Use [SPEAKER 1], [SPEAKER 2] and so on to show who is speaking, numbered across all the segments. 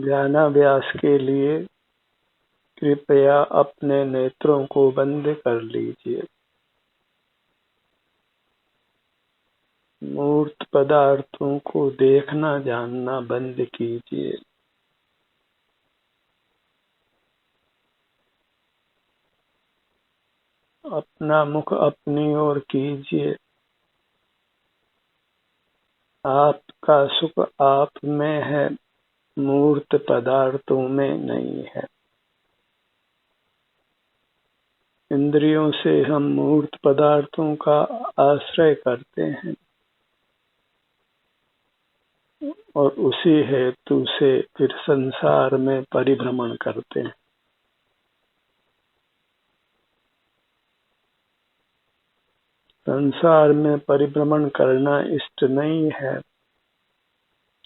[SPEAKER 1] ध्यानाभ्यास के लिए कृपया अपने नेत्रों को बंद कर लीजिए। मूर्त पदार्थों को देखना जानना बंद कीजिए। अपना मुख अपनी ओर कीजिए। आपका सुख आप में है, मूर्त पदार्थों में नहीं है। इंद्रियों से हम मूर्त पदार्थों का आश्रय करते हैं और उसी हेतु से फिर संसार में परिभ्रमण करते हैं। संसार में परिभ्रमण करना इष्ट नहीं है,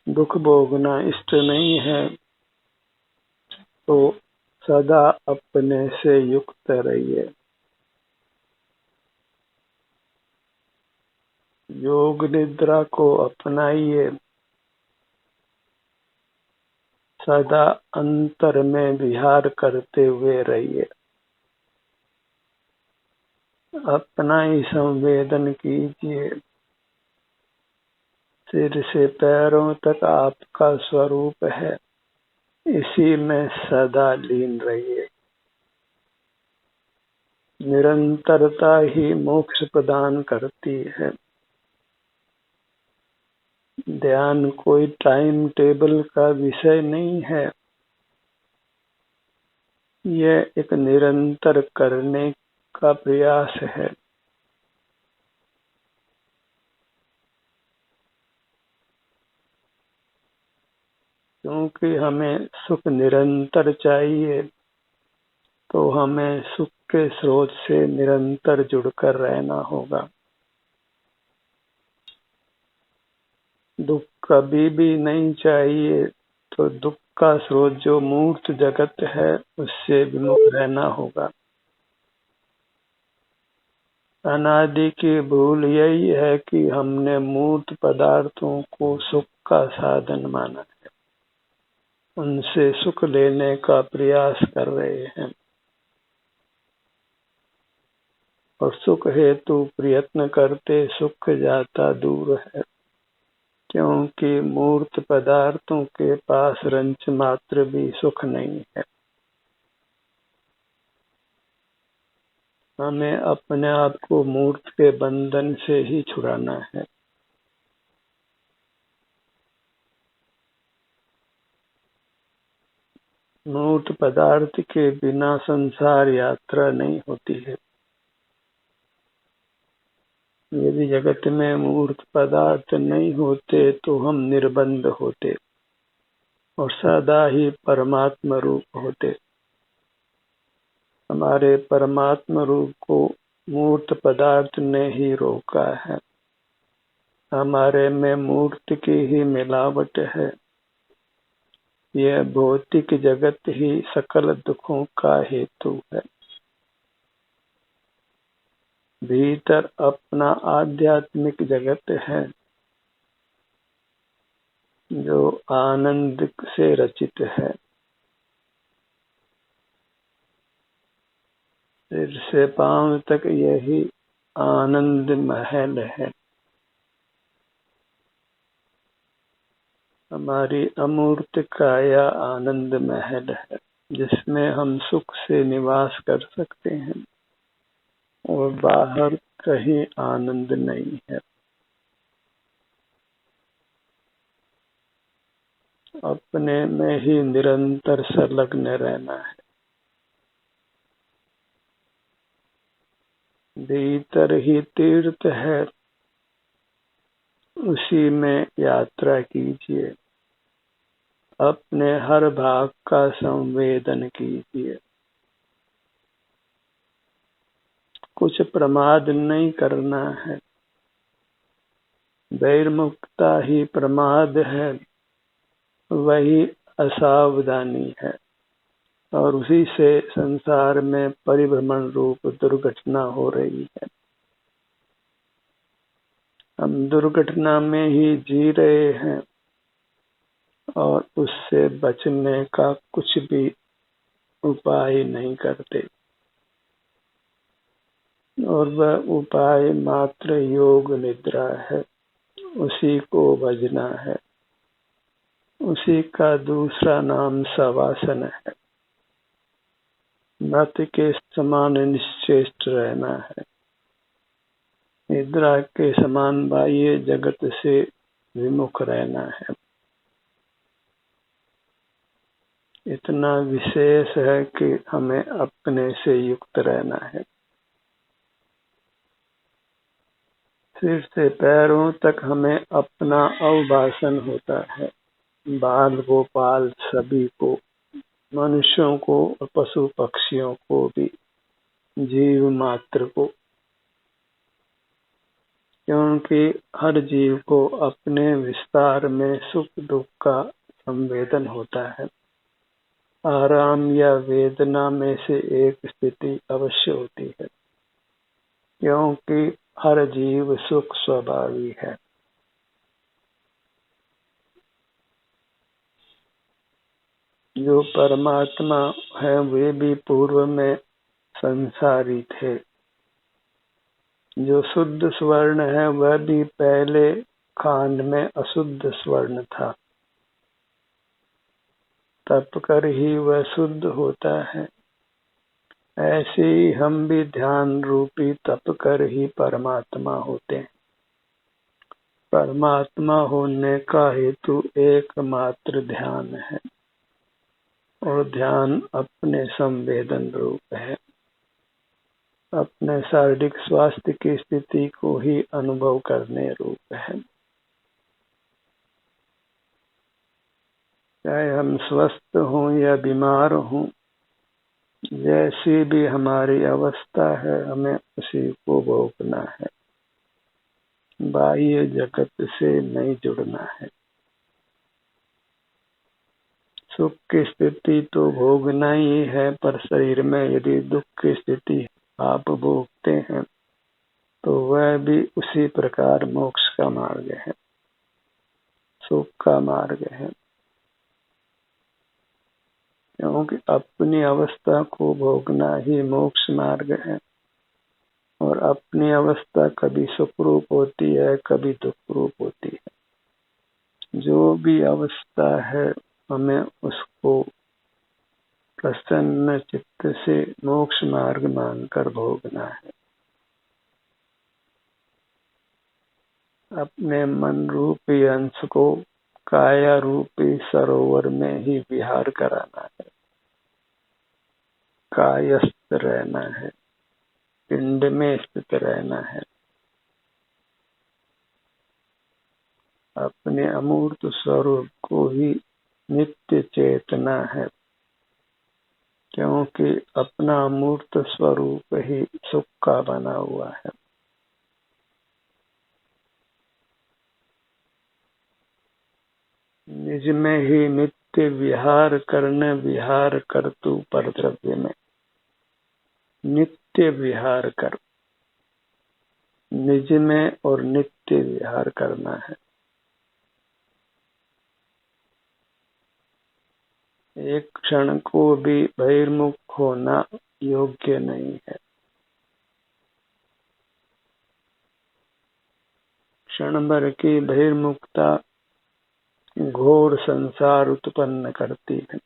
[SPEAKER 1] दुख भोगना इष्ट नहीं है, तो सदा अपने से युक्त रहिए। योग निद्रा को अपनाइए। सदा अंतर में विहार करते हुए रहिए। अपना ही संवेदन कीजिए। सिर से पैरों तक आपका स्वरूप है, इसी में सदा लीन रहिए। निरंतरता ही मोक्ष प्रदान करती है। ध्यान कोई टाइम टेबल का विषय नहीं है, यह एक निरंतर करने का प्रयास है। क्योंकि हमें सुख निरंतर चाहिए, तो हमें सुख के स्रोत से निरंतर जुड़कर रहना होगा। दुख कभी भी नहीं चाहिए, तो दुख का स्रोत जो मूर्त जगत है उससे विमुख रहना होगा। अनादि की भूल यही है कि हमने मूर्त पदार्थों को सुख का साधन माना है, उनसे सुख लेने का प्रयास कर रहे हैं और सुख हेतु प्रयत्न करते सुख जाता दूर है। क्योंकि मूर्त पदार्थों के पास रंच मात्र भी सुख नहीं है। हमें अपने आप को मूर्त के बंधन से ही छुड़ाना है। मूर्त पदार्थ के बिना संसार यात्रा नहीं होती है। यदि जगत में मूर्त पदार्थ नहीं होते तो हम निर्बंध होते और सदा ही परमात्म रूप होते। हमारे परमात्म रूप को मूर्त पदार्थ ने ही रोका है। हमारे में मूर्त की ही मिलावट है। यह भौतिक जगत ही सकल दुखों का हेतु है। भीतर अपना आध्यात्मिक जगत है जो आनंद से रचित है। सिर से पांव तक यही आनंद महल है। हमारी अमूर्त काया आनंद महल है, जिसमें हम सुख से निवास कर सकते हैं और बाहर कहीं आनंद नहीं है। अपने में ही निरंतर संलग्न रहना है। भीतर ही तीर्थ है, उसी में यात्रा कीजिए। अपने हर भाग का संवेदन कीजिए। कुछ प्रमाद नहीं करना है। वैरमुक्ता ही प्रमाद है, वही असावधानी है और उसी से संसार में परिभ्रमण रूप दुर्घटना हो रही है। हम दुर्घटना में ही जी रहे हैं और उससे बचने का कुछ भी उपाय नहीं करते, और वह उपाय मात्र योग निद्रा है। उसी को भजना है, उसी का दूसरा नाम शवासन है। मृत के समान निश्चेष्ट रहना है, निद्रा के समान बाह्य जगत से विमुख रहना है। इतना विशेष है कि हमें अपने से युक्त रहना है। सिर से पैरों तक हमें अपना अवभाषण होता है। बाल गोपाल सभी को, मनुष्यों को, पशु पक्षियों को भी, जीव मात्र को, क्योंकि हर जीव को अपने विस्तार में सुख दुख का संवेदन होता है। आराम या वेदना में से एक स्थिति अवश्य होती है, क्योंकि हर जीव सुख स्वभावी है। जो परमात्मा है वे भी पूर्व में संसारी थे। जो शुद्ध स्वर्ण है वह भी पहले खांड में अशुद्ध स्वर्ण था, तप कर ही वह शुद्ध होता है। ऐसे ही हम भी ध्यान रूपी तप कर ही परमात्मा होते हैं। परमात्मा होने का हेतु एकमात्र ध्यान है, और ध्यान अपने संवेदन रूप है। अपने शारीरिक स्वास्थ्य की स्थिति को ही अनुभव करने रूप है। चाहे हम स्वस्थ हों या बीमार हों, जैसी भी हमारी अवस्था है हमें उसी को भोगना है। बाह्य जगत से नहीं जुड़ना है। सुख की स्थिति तो भोगना ही है, पर शरीर में यदि दुख की स्थिति आप भोगते हैं तो वह भी उसी प्रकार मोक्ष का मार्ग है, सुख का मार्ग है। क्योंकि अपनी अवस्था को भोगना ही मोक्ष मार्ग है, और अपनी अवस्था कभी सुख रूप होती है, कभी दुख रूप होती है। जो भी अवस्था है हमें उसको प्रसन्न चित्त से मोक्ष मार्ग मानकर भोगना है। अपने मन रूपी अंश को काया रूपी सरोवर में ही विहार कराना है, कायस्थ रहना है, पिंड में स्थित रहना है। अपने अमूर्त स्वरूप को ही नित्य चेतना है, क्योंकि अपना अमूर्त स्वरूप ही सुख का बना हुआ है। निज में ही नित्य विहार करने विहार कर तू पर द्रव्य में। नित्य विहार कर, निज में और नित्य विहार करना है। एक क्षण को भी बहिर्मुख होना योग्य नहीं है। क्षण भर की बहिर्मुखता घोर संसार उत्पन्न करती है,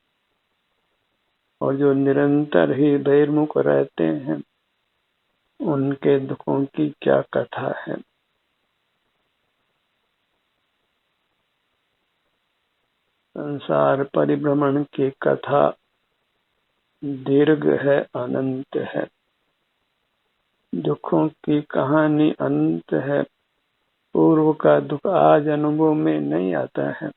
[SPEAKER 1] और जो निरंतर ही बहिर्मुख रहते हैं उनके दुखों की क्या कथा है। संसार परिभ्रमण की कथा दीर्घ है, अनंत है। दुखों की कहानी अनंत है। पूर्व का दुख आज अनुभव में नहीं आता है,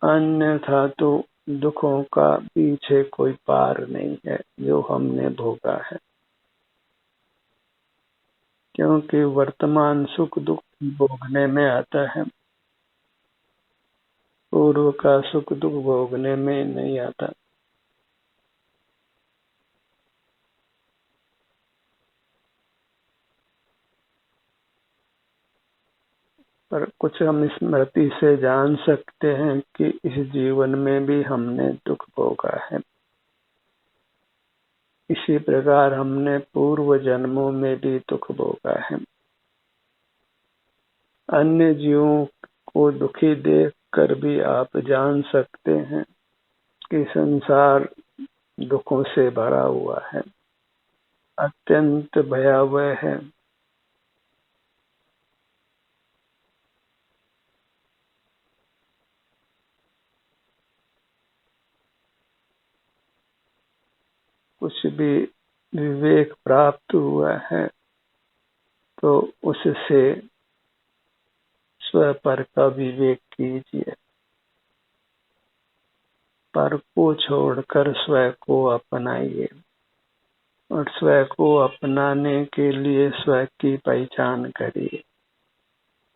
[SPEAKER 1] अन्यथा तो दुखों का पीछे कोई पार नहीं है जो हमने भोगा है। क्योंकि वर्तमान सुख दुख भोगने में आता है, पूर्व का सुख दुख भोगने में नहीं आता। पर कुछ हम स्मृति से जान सकते हैं कि इस जीवन में भी हमने दुख भोगा है। इसी प्रकार हमने पूर्व जन्मों में भी दुख भोगा है। अन्य जीवों को दुखी देखकर भी आप जान सकते हैं कि संसार दुखों से भरा हुआ है, अत्यंत भयावह है। कुछ भी विवेक प्राप्त हुआ है तो उससे स्व पर का विवेक कीजिए। पर को छोड़कर स्व को अपनाइए और स्व को अपनाने के लिए स्व की पहचान करिए।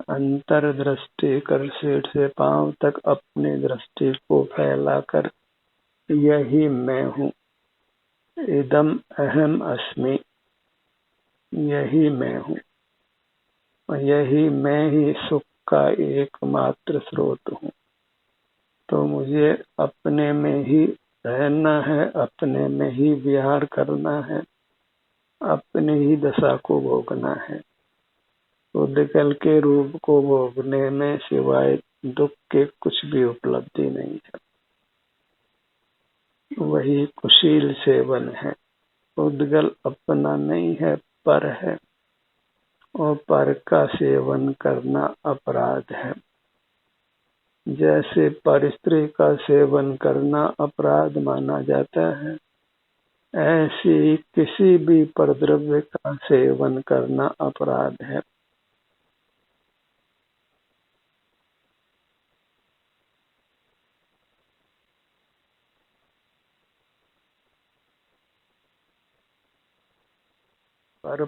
[SPEAKER 1] अंतर्दृष्टि कर सिर से पांव तक अपनी दृष्टि को फैलाकर यही मैं हूँ, इदम अहम अस्मि, यही मैं हूँ और यही मैं ही सुख का एकमात्र स्रोत हूँ। तो मुझे अपने में ही रहना है, अपने में ही विहार करना है, अपनी ही दशा को भोगना है। उद्गल के रूप को भोगने में सिवाय दुख के कुछ भी उपलब्धि नहीं है। वही कुशील सेवन है। उद्गल अपना नहीं है, पर है, और पर का सेवन करना अपराध है। जैसे पर स्त्री का सेवन करना अपराध माना जाता है, ऐसे ही किसी भी परद्रव्य का सेवन करना अपराध है।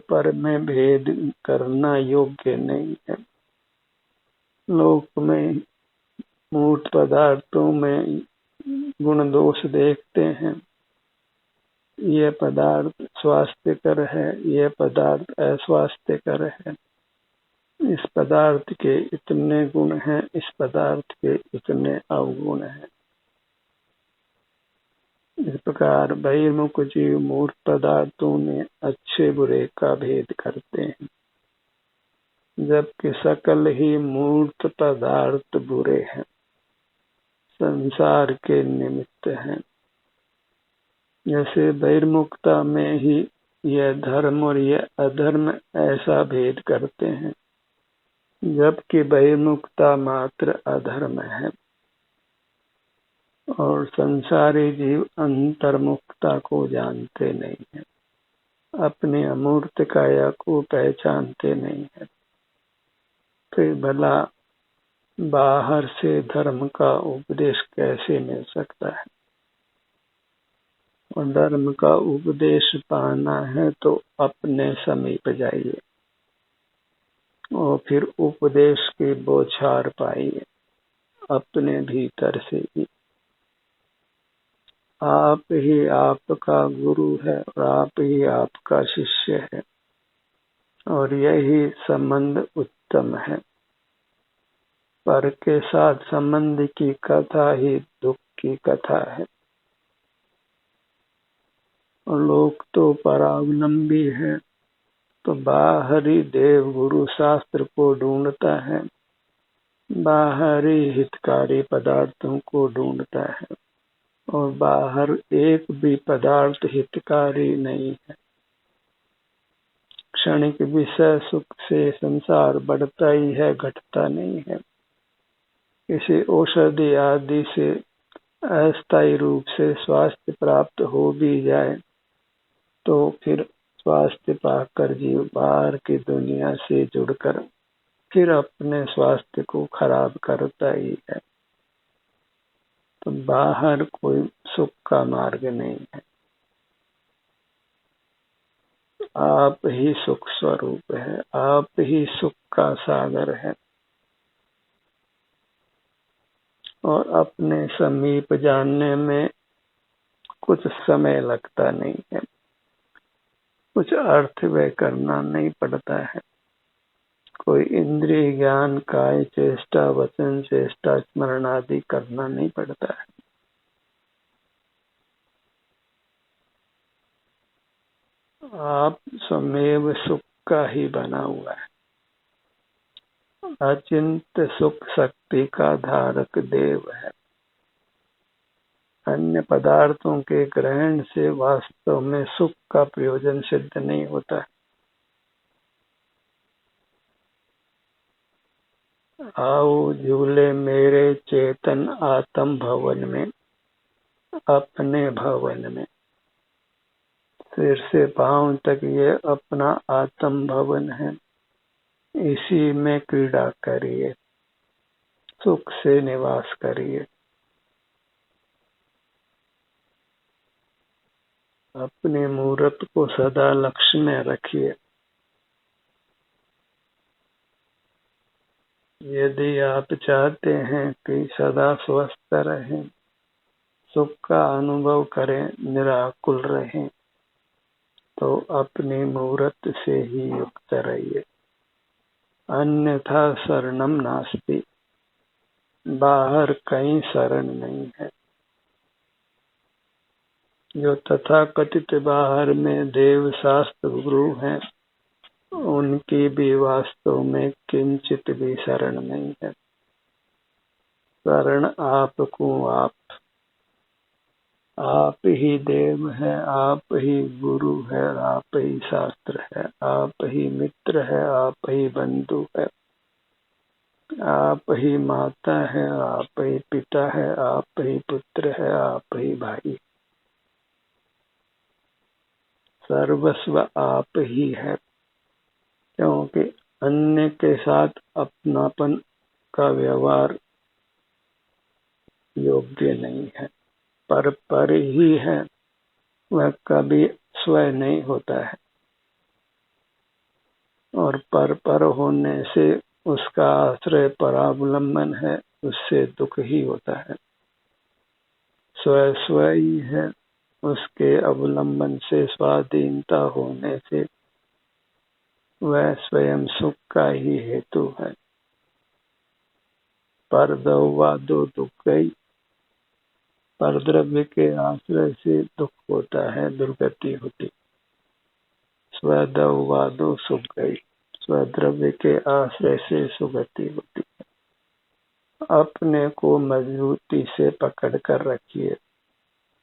[SPEAKER 1] पर में भेद करना योग्य नहीं है। लोक में मूर्त पदार्थों में गुण दोष देखते हैं। यह पदार्थ स्वास्थ्यकर है, यह पदार्थ अस्वास्थ्यकर है। इस पदार्थ के इतने गुण हैं, इस पदार्थ के इतने अवगुण हैं। इस प्रकार बहिर्मुख जीव मूर्त पदार्थों में अच्छे बुरे का भेद करते हैं, जबकि सकल ही मूर्त पदार्थ बुरे हैं, संसार के निमित्त हैं। जैसे बहिर्मुखता में ही यह धर्म और यह अधर्म ऐसा भेद करते हैं, जबकि बहिर्मुखता मात्र अधर्म है और संसारी जीव अंतर्मुखता को जानते नहीं है, अपने अमूर्त काया को पहचानते नहीं है। फिर भला बाहर से धर्म का उपदेश कैसे मिल सकता है? और धर्म का उपदेश पाना है तो अपने समीप जाइए और फिर उपदेश की बौछार पाइए अपने भीतर से ही। आप ही आपका गुरु है और आप ही आपका शिष्य है, और यही संबंध उत्तम है। पर के साथ संबंध की कथा ही दुख की कथा है। और लोग तो परावलंबी है, तो बाहरी देव गुरु शास्त्र को ढूंढता है, बाहरी हितकारी पदार्थों को ढूंढता है, और बाहर एक भी पदार्थ हितकारी नहीं है। क्षणिक विषय सुख से संसार बढ़ता ही है, घटता नहीं है। किसी औषधि आदि से अस्थायी रूप से स्वास्थ्य प्राप्त हो भी जाए तो फिर स्वास्थ्य पाकर जीव बाहर की दुनिया से जुड़कर फिर अपने स्वास्थ्य को खराब करता ही है। तो बाहर कोई सुख का मार्ग नहीं है। आप ही सुख स्वरूप है, आप ही सुख का सागर है। और अपने समीप जानने में कुछ समय लगता नहीं है, कुछ अर्थ व्यय करना नहीं पड़ता है, कोई इंद्रिय ज्ञान काय चेष्टा वचन चेष्टा स्मरण आदि करना नहीं पड़ता है। आप स्वमेव सुख का ही बना हुआ है। अचिंत सुख शक्ति का धारक देव है। अन्य पदार्थों के ग्रहण से वास्तव में सुख का प्रयोजन सिद्ध नहीं होता है। आओ झूले मेरे चेतन आत्म भवन में, अपने भवन में। सिर से पांव तक ये अपना आत्म भवन है, इसी में क्रीड़ा करिए, सुख से निवास करिए। अपने मूर्त को सदा लक्ष्य में रखिए। यदि आप चाहते हैं कि सदा स्वस्थ रहें, सुख का अनुभव करें, निराकुल रहें, तो अपनी मूर्त से ही युक्त रहिए। अन्यथा शरणम नास्ति, बाहर कहीं शरण नहीं है। जो तथाकथित बाहर में देव शास्त्र गुरु हैं, उनकी भी वास्तव में किंचित भी शरण नहीं है। शरण आपको आप ही देव है, आप ही गुरु है, आप ही शास्त्र है, आप ही मित्र है, आप ही बंधु है, आप ही माता है, आप ही पिता है, आप ही पुत्र है, आप ही भाई। सर्वस्व आप ही है, क्योंकि अन्य के साथ अपनापन का व्यवहार योग्य नहीं है। पर ही है, वह कभी स्वयं नहीं होता है, और पर होने से उसका आश्रय परावलंबन है, उससे दुख ही होता है। स्व ही है, उसके अवलंबन से स्वाधीनता होने से वह स्वयं सुख का ही हेतु है। पर दो दुख गई, पर द्रव्य के आश्रय से दुख होता है, दुर्गति होती। स्वदो सुख गई, स्वद्रव्य के आश्रय से सुगति होती है। अपने को मजबूती से पकड़ कर रखिए।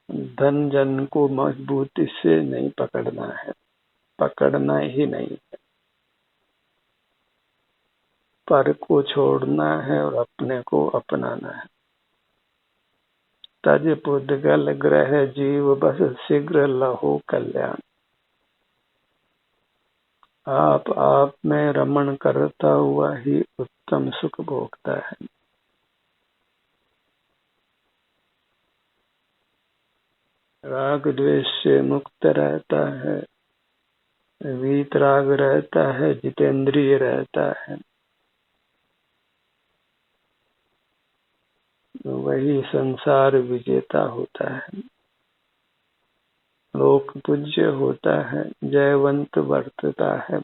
[SPEAKER 1] धन जन को मजबूती से नहीं पकड़ना है, पकड़ना ही नहीं है। पर को छोड़ना है और अपने को अपनाना है। तज पुद्गल ग्रह जीव बस शीघ्र लहो कल्याण। आप में रमण करता हुआ ही उत्तम सुख भोगता है। राग द्वेष से मुक्त रहता है, वीतराग रहता है, जितेंद्रिय रहता है, वही संसार विजेता होता है, लोक पूज्य होता है, जयवंत वर्तता है।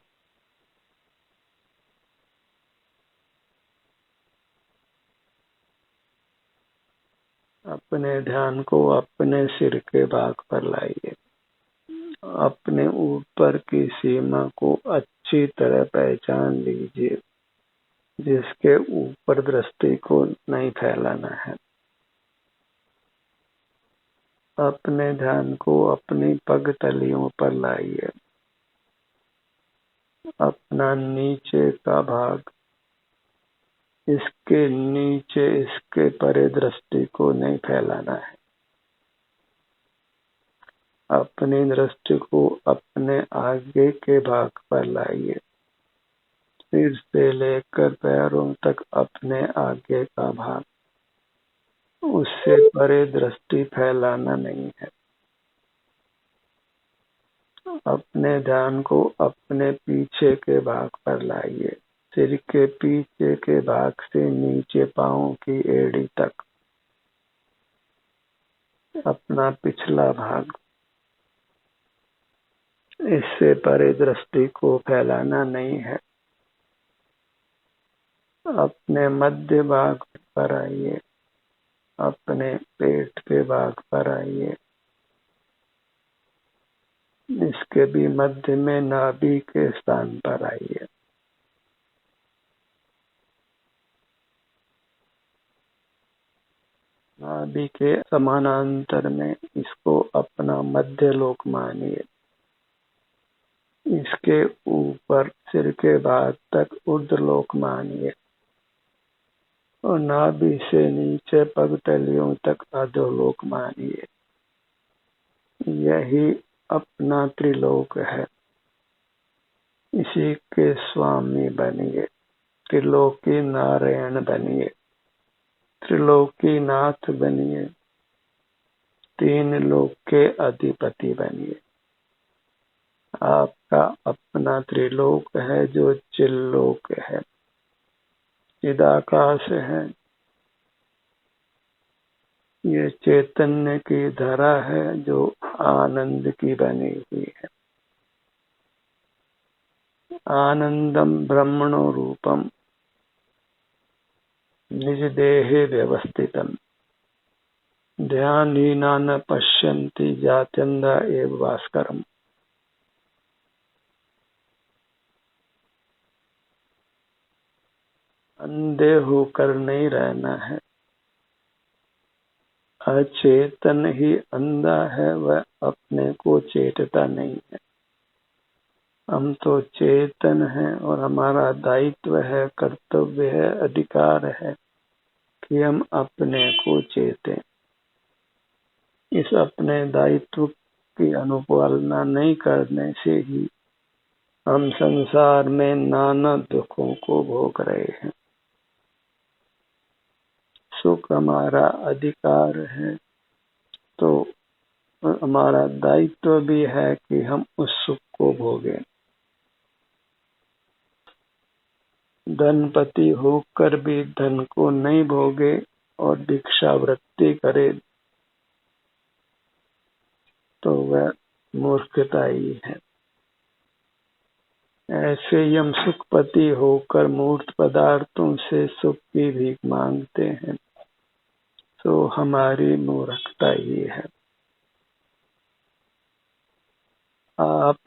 [SPEAKER 1] अपने ध्यान को अपने सिर के भाग पर लाइए। अपने ऊपर की सीमा को अच्छी तरह पहचान लीजिए, जिसके ऊपर दृष्टि को नहीं फैलाना है। अपने ध्यान को अपनी पग तलियों पर लाइए। अपना नीचे का भाग, इसके नीचे इसके परे दृष्टि को नहीं फैलाना है। अपनी दृष्टि को अपने आगे के भाग पर लाइए। सिर से लेकर पैरों तक अपने आगे का भाग, उससे परे दृष्टि फैलाना नहीं है। अपने ध्यान को अपने पीछे के भाग पर लाइए। सिर के पीछे के भाग से नीचे पांव की एड़ी तक अपना पिछला भाग, इससे परे दृष्टि को फैलाना नहीं है। अपने मध्य भाग पर आइए, अपने पेट के भाग पर आइए। इसके भी मध्य में नाभि के स्थान पर आइए। नाभि के समानांतर में इसको अपना मध्य लोक मानिए। इसके ऊपर सिर के भाग तक ऊर्ध्वलोक मानिए और नाभि से नीचे पगतलियों तक अधोलोक मानिए। यही अपना त्रिलोक है। इसी के स्वामी बनिए, त्रिलोकी नारायण बनिए, त्रिलोकी नाथ बनिए, तीन लोक के अधिपति बनिए। आपका अपना त्रिलोक है जो चिल्लोक है, चिदाकाश है। ये चैतन्य की धरा है जो आनंद की बनी हुई है। आनंदम ब्रह्मणो रूपम निज देहे व्यवस्थितम ध्यानहीना न पश्यन्ति जात्यन्धा एव भास्करम। अंधे होकर नहीं रहना है। अचेतन ही अंधा है, वह अपने को चेतता नहीं है। हम तो चेतन हैं और हमारा दायित्व है, कर्तव्य है, अधिकार है कि हम अपने को चेतें। इस अपने दायित्व की अनुपालना नहीं करने से ही हम संसार में नाना दुखों को भोग रहे हैं। सुख हमारा अधिकार है तो हमारा दायित्व भी है कि हम उस सुख को भोगें। धनपति होकर भी धन को नहीं भोगे और भिक्षावृत्ति करे तो वह मूर्खता ही है। ऐसे ही हम सुखपति होकर मूर्त पदार्थों से सुख की भीख मांगते हैं तो हमारी मूर्खता ही है। आप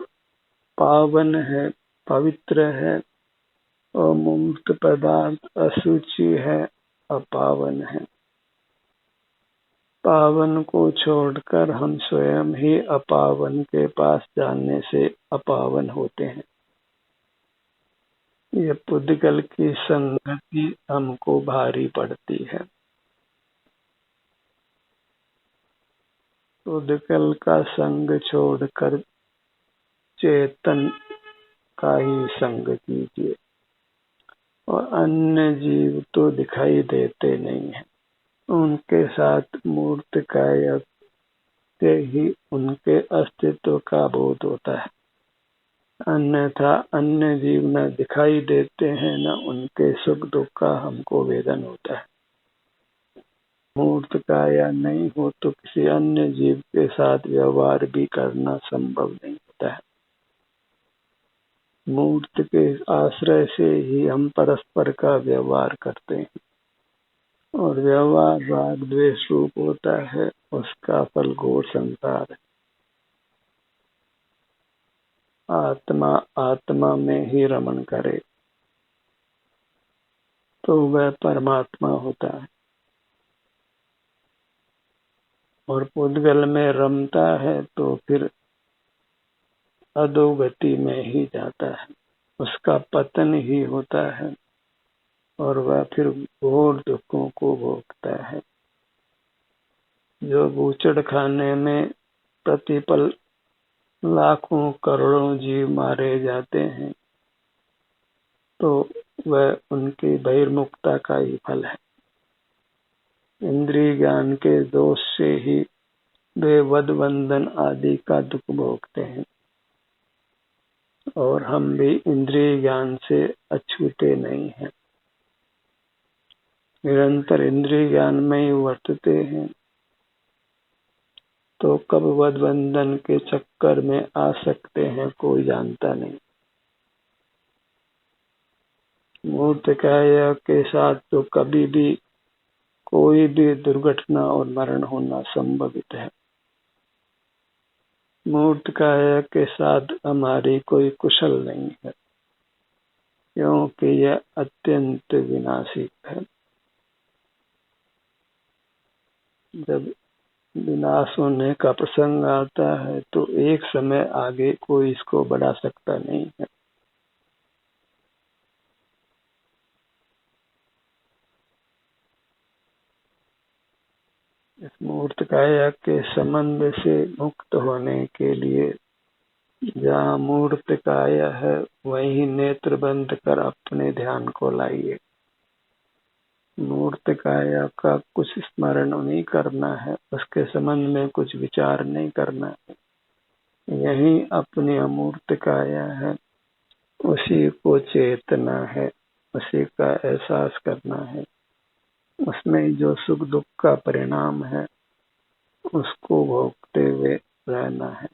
[SPEAKER 1] पावन है, पवित्र है और मूर्त पदार्थ अशुचि है, अपावन है। पावन को छोड़कर हम स्वयं ही अपावन के पास जाने से अपावन होते हैं। ये पुद्गल की संगति हमको भारी पड़ती है। पुद्गल का संग छोड़कर चेतन का ही संग कीजिए। और अन्य जीव तो दिखाई देते नहीं है, उनके साथ मूर्त काया से ही उनके अस्तित्व का बोध होता है। अन्यथा अन्य जीव न दिखाई देते हैं, न उनके सुख दुख का हमको वेदन होता है। मूर्त काया नहीं हो तो किसी अन्य जीव के साथ व्यवहार भी करना संभव नहीं होता है। मूर्त के आश्रय से ही हम परस्पर का व्यवहार करते हैं और व्यवहार राग द्वेष रूप होता है, उसका फल घोर संसार है। आत्मा आत्मा में ही रमण करे तो वह परमात्मा होता है और पुद्गल में रमता है तो फिर अधोगति में ही जाता है, उसका पतन ही होता है और वह फिर घोर दुखों को भोगता है। जो बूचड़ खाने में प्रतिपल लाखों करोड़ों जीव मारे जाते हैं तो वह उनकी बहिर्मुखता का ही फल है। इंद्रिय ज्ञान के दोष से ही वे वध बंधन आदि का दुख भोगते हैं और हम भी इंद्रिय ज्ञान से अछूते नहीं हैं, निरंतर इंद्रिय ज्ञान में ही वर्तते हैं। तो कब वध बंधन के चक्कर में आ सकते हैं कोई जानता नहीं। मूर्तिकाय के साथ तो कभी भी कोई भी दुर्घटना और मरण होना संभवित है। मूर्तिकाय के साथ हमारी कोई कुशल नहीं है, क्योंकि यह अत्यंत विनाशी है। जब विनाश होने का प्रसंग आता है तो एक समय आगे कोई इसको बढ़ा सकता नहीं है। इस मूर्तिकाया के संबंध से मुक्त होने के लिए जहाँ मूर्तिकाया है वहीं नेत्र बंद कर अपने ध्यान को लाइए। मूर्तिकाया का कुछ स्मरण नहीं करना है, उसके संबंध में कुछ विचार नहीं करना है। यही अपनी अमूर्तिकाया है, उसी को चेतना है, उसी का एहसास करना है। उसमें जो सुख दुख का परिणाम है उसको भोगते हुए रहना है,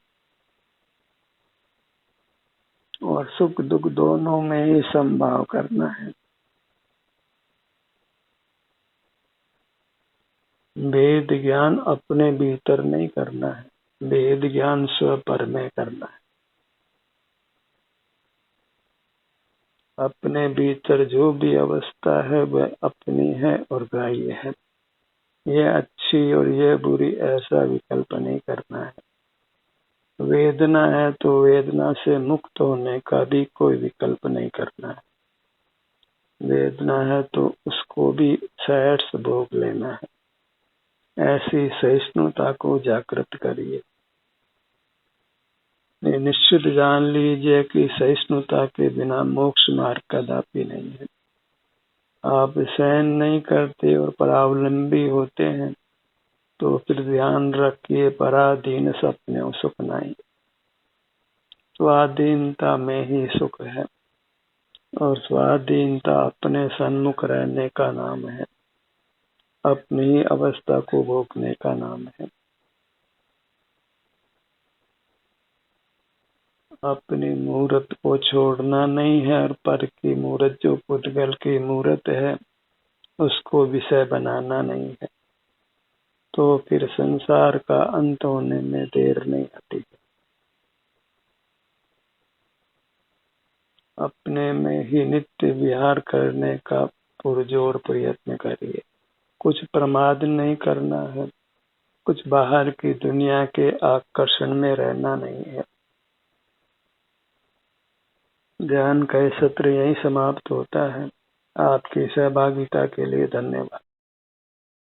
[SPEAKER 1] और सुख दुख दोनों में ही संभाव करना है। वेद ज्ञान अपने भीतर नहीं करना है, वेद ज्ञान स्वपर में करना है। अपने भीतर जो भी अवस्था है वह अपनी है और ग्राह्य है। यह अच्छी और यह बुरी ऐसा विकल्प नहीं करना है। वेदना है तो वेदना से मुक्त होने का भी कोई विकल्प नहीं करना है। वेदना है तो उसको भी सहर्ष भोग लेना है। ऐसी सहिष्णुता को जागृत करिए। निश्चित जान लीजिए कि सहिष्णुता के बिना मोक्ष मार्ग कदापि नहीं है। आप सहन नहीं करते और परावलंबी होते हैं तो फिर ध्यान रखिए, पराधीन सपने सुख नहीं। स्वाधीनता में ही सुख है, और स्वाधीनता अपने सन्मुख रहने का नाम है, अपनी अवस्था को भोगने का नाम है। अपनी मूर्त को छोड़ना नहीं है, और पर की मूर्त जो पुद्गल की मूर्त है उसको विषय बनाना नहीं है। तो फिर संसार का अंत होने में देर नहीं आती। अपने में ही नित्य विहार करने का पुरजोर प्रयत्न करिए। कुछ प्रमाद नहीं करना है, कुछ बाहर की दुनिया के आकर्षण में रहना नहीं है। ध्यान का सत्र यही समाप्त होता है। आपकी सहभागिता के लिए धन्यवाद।